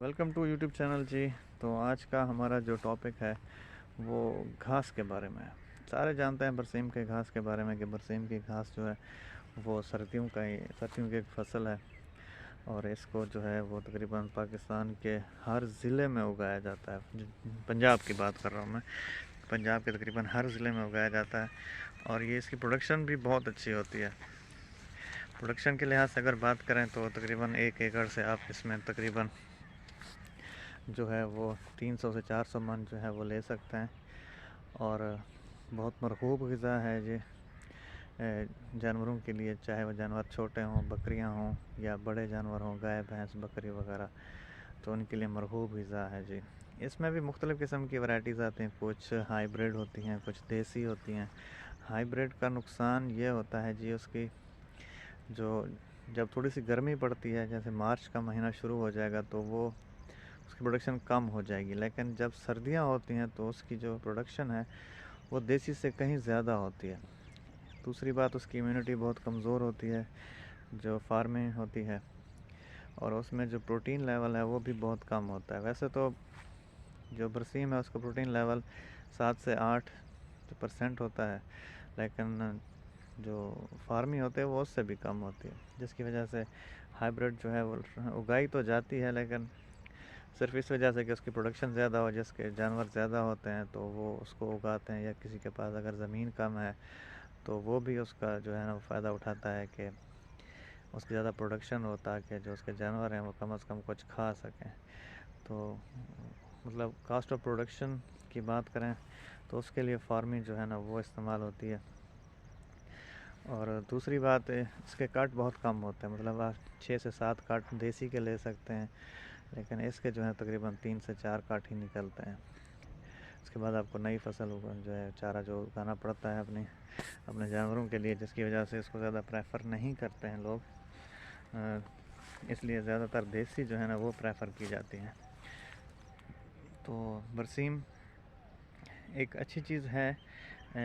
Welcome to YouTube channel जी। तो आज का हमारा जो टॉपिक है वो घास के बारे में है। सारे जानते हैं बरसीम के घास के बारे में कि बरसीम की घास जो है वो सर्दियों की एक फसल है और इसको जो है वो तकरीबन पाकिस्तान के हर ज़िले में उगाया जाता है। पंजाब की बात कर रहा हूँ मैं। पंजाब के तकरीबन हर ज़िले में उगाया जाता है और ये इसकी प्रोडक्शन भी बहुत अच्छी होती है। प्रोडक्शन के लिहाज से अगर बात करें तो तकरीबन 1 एकड़ से आप इसमें तकरीबन जो है वो 300 से 400 मन जो है वो ले सकते हैं और बहुत मरगूब ग़िज़ा है ये जानवरों के लिए, चाहे वो जानवर छोटे हों, बकरियां हों या बड़े जानवर हों, गाय भैंस बकरी वगैरह, तो उनके लिए मरगूब ग़िज़ा है जी। इसमें भी मुख्तलिफ़ किस्म की वैराइटीज़ आती हैं, कुछ हाइब्रिड होती हैं, कुछ देसी होती हैं। हाइब्रिड का नुकसान ये होता है जी, उसकी जो जब थोड़ी सी गर्मी पड़ती है, जैसे मार्च का महीना शुरू हो जाएगा तो वो उसकी प्रोडक्शन कम हो जाएगी, लेकिन जब सर्दियां होती हैं तो उसकी जो प्रोडक्शन है वो देसी से कहीं ज़्यादा होती है। दूसरी बात, उसकी इम्यूनिटी बहुत कमज़ोर होती है जो फार्मिंग होती है, और उसमें जो प्रोटीन लेवल है वो भी बहुत कम होता है। वैसे तो जो बरसीम है उसका प्रोटीन लेवल 7 से 8% होता है, लेकिन जो फार्मिंग होते हैं वो उससे भी कम होती है, जिसकी वजह से हाइब्रिड जो है वो उगाई तो जाती है, लेकिन सिर्फ इस वजह से कि उसकी प्रोडक्शन ज़्यादा हो, जिसके जानवर ज़्यादा होते हैं तो वो उसको उगाते हैं, या किसी के पास अगर ज़मीन कम है तो वो भी उसका जो है ना फ़ायदा उठाता है कि उसकी ज़्यादा प्रोडक्शन हो, ताकि जो उसके जानवर हैं वो कम से कम कुछ खा सकें। तो मतलब कास्ट ऑफ प्रोडक्शन की बात करें तो उसके लिए फार्मिंग जो है ना वो इस्तेमाल होती है। और दूसरी बात, इसके काट बहुत कम होते हैं, मतलब आप 6 से 7 काट देसी के ले सकते हैं, लेकिन इसके जो है तकरीबन 3 से 4 काट ही निकलते हैं। उसके बाद आपको नई फसल जो है चारा जो उगाना पड़ता है अपने जानवरों के लिए, जिसकी वजह से इसको ज़्यादा प्रेफर नहीं करते हैं लोग, इसलिए ज़्यादातर देसी जो है ना वो प्रेफर की जाती हैं। तो बरसीम एक अच्छी चीज़ है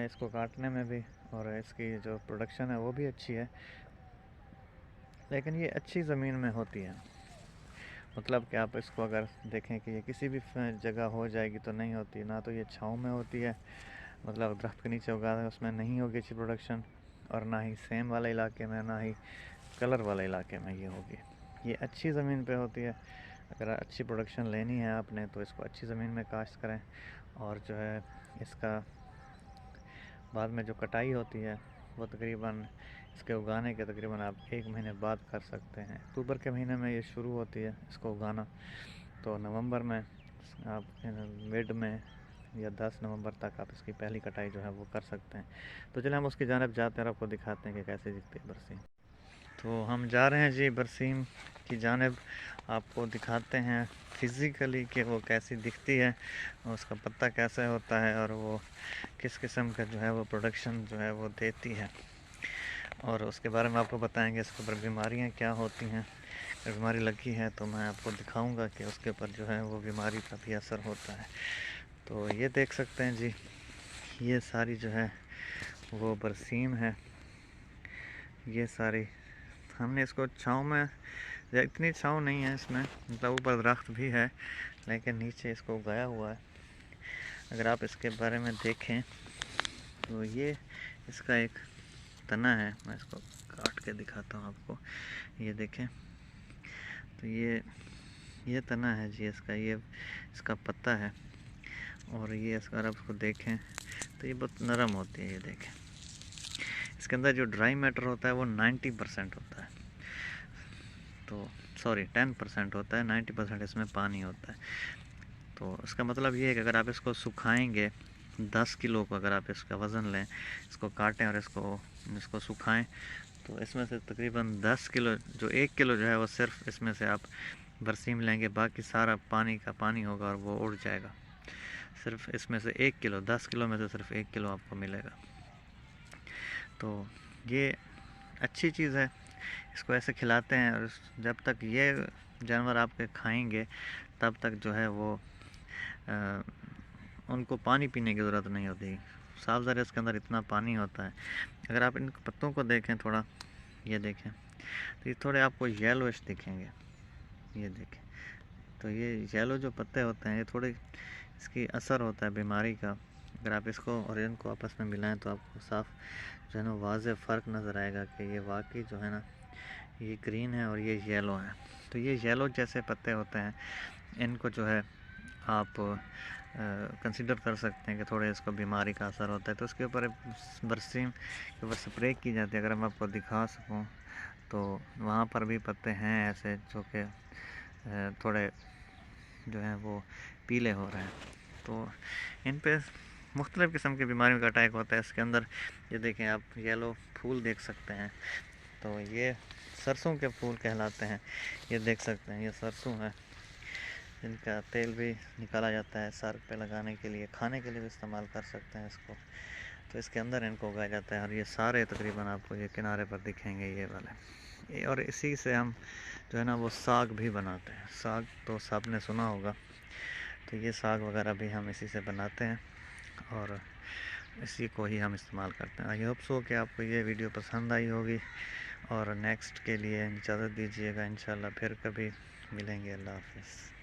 इसको काटने में भी, और इसकी जो प्रोडक्शन है वो भी अच्छी है, लेकिन ये अच्छी ज़मीन में होती है। मतलब कि आप इसको अगर देखें कि ये किसी भी जगह हो जाएगी तो नहीं होती, ना तो ये छाँव में होती है, मतलब दरख्त के नीचे उगा है उसमें नहीं होगी अच्छी प्रोडक्शन, और ना ही सेम वाले इलाके में, ना ही कलर वाले इलाके में ये होगी। ये अच्छी ज़मीन पे होती है। अगर अच्छी प्रोडक्शन लेनी है आपने तो इसको अच्छी ज़मीन में काश्त करें, और जो है इसका बाद में जो कटाई होती है वो तकरीबन इसके उगाने के तकरीबन आप 1 महीने बाद कर सकते हैं। अक्टूबर के महीने में ये शुरू होती है इसको उगाना, तो नवंबर में आप मिड में या 10 नवंबर तक आप इसकी पहली कटाई जो है वो कर सकते हैं। तो चलिए हम उसकी जानिब जाते हैं और आपको दिखाते हैं कि कैसे दिखती है बरसीम। तो हम जा रहे हैं जी बरसीम की जानिब, आपको दिखाते हैं फिज़िकली कि वो कैसी दिखती है, उसका पत्ता कैसे होता है, और वो किस किस्म का जो है वो प्रोडक्शन जो है वो देती है, और उसके बारे में आपको बताएंगे इसके ऊपर बीमारियां क्या होती हैं। अगर बीमारी लगी है तो मैं आपको दिखाऊंगा कि उसके ऊपर जो है वो बीमारी का भी असर होता है। तो ये देख सकते हैं जी, ये सारी जो है वो बरसीम है। ये सारी हमने इसको छाँव में, या इतनी छाँव नहीं है इसमें, मतलब ऊपर दरख्त भी है लेकिन नीचे इसको उगाया हुआ है। अगर आप इसके बारे में देखें तो ये इसका एक तना है, मैं इसको काट के दिखाता हूँ आपको। ये देखें, तो ये तना है जी इसका, ये इसका पत्ता है, और ये अगर आप इसको देखें तो ये बहुत नरम होती है। ये देखें, इसके अंदर जो ड्राई मैटर होता है वो 90% होता है, तो सॉरी 10% होता है, 90% इसमें पानी होता है। तो इसका मतलब ये है कि अगर आप इसको सुखाएंगे, 10 किलो को अगर आप इसका वज़न लें, इसको काटें और इसको सुखाएं, तो इसमें से तकरीबन 10 किलो, जो 1 किलो जो है वो सिर्फ इसमें से आप बरसीम लेंगे, बाकी सारा पानी का पानी होगा और वो उड़ जाएगा। सिर्फ इसमें से 1 किलो, 10 किलो में से सिर्फ 1 किलो आपको मिलेगा। तो ये अच्छी चीज़ है, इसको ऐसे खिलाते हैं, और जब तक ये जानवर आपके खाएंगे तब तक जो है वो उनको पानी पीने की ज़रूरत नहीं होती। साफ ज़ाहिर इसके अंदर इतना पानी होता है। अगर आप इन पत्तों को देखें थोड़ा, ये देखें, तो ये थोड़े आपको येलोइश दिखेंगे। ये देखें, تو یہ یلو جو پتے ہوتے ہیں یہ تھوڑے اس کی اثر ہوتا ہے بیماری کا. اگر آپ اس کو اور ان کو آپس میں ملائیں تو آپ کو صاف جو ہے نا واضح فرق نظر آئے گا کہ یہ واقعی جو ہے نا یہ گرین ہے اور یہ یلو ہے. تو یہ یلو جیسے پتے ہوتے ہیں ان کو جو ہے آپ کنسیڈر کر سکتے ہیں کہ تھوڑے اس کو بیماری کا اثر ہوتا ہے. تو اس کے اوپر برسیم کے اوپر سپرے کی جاتی ہے. اگر میں آپ کو دکھا سکوں تو وہاں پر بھی پتے ہیں ایسے جو کہ تھوڑے جو ہیں وہ پیلے ہو رہے ہیں. تو ان پہ مختلف قسم کی بیماریوں کا اٹیک ہوتا ہے. اس کے اندر یہ دیکھیں آپ یلو پھول دیکھ سکتے ہیں. تو یہ سرسوں کے پھول کہلاتے ہیں. یہ دیکھ سکتے ہیں یہ سرسوں ہے جن کا تیل بھی نکالا جاتا ہے سر پہ لگانے کے لیے, کھانے کے لیے بھی استعمال کر سکتے ہیں اس کو. تو اس کے اندر ان کو اگایا جاتا ہے اور یہ سارے تقریباً آپ کو یہ کنارے پر دکھیں گے یہ والے. اور اسی سے ہم جو ہے نا وہ ساگ بھی بناتے ہیں. ساگ تو سب نے سنا ہوگا. تو یہ ساگ وغیرہ بھی ہم اسی سے بناتے ہیں اور اسی کو ہی ہم استعمال کرتے ہیں. آئی ہوپ سو کہ آپ کو یہ ویڈیو پسند آئی ہوگی اور نیکسٹ کے لیے اجازت دیجیے گا. انشاءاللہ پھر کبھی ملیں گے. اللہ حافظ.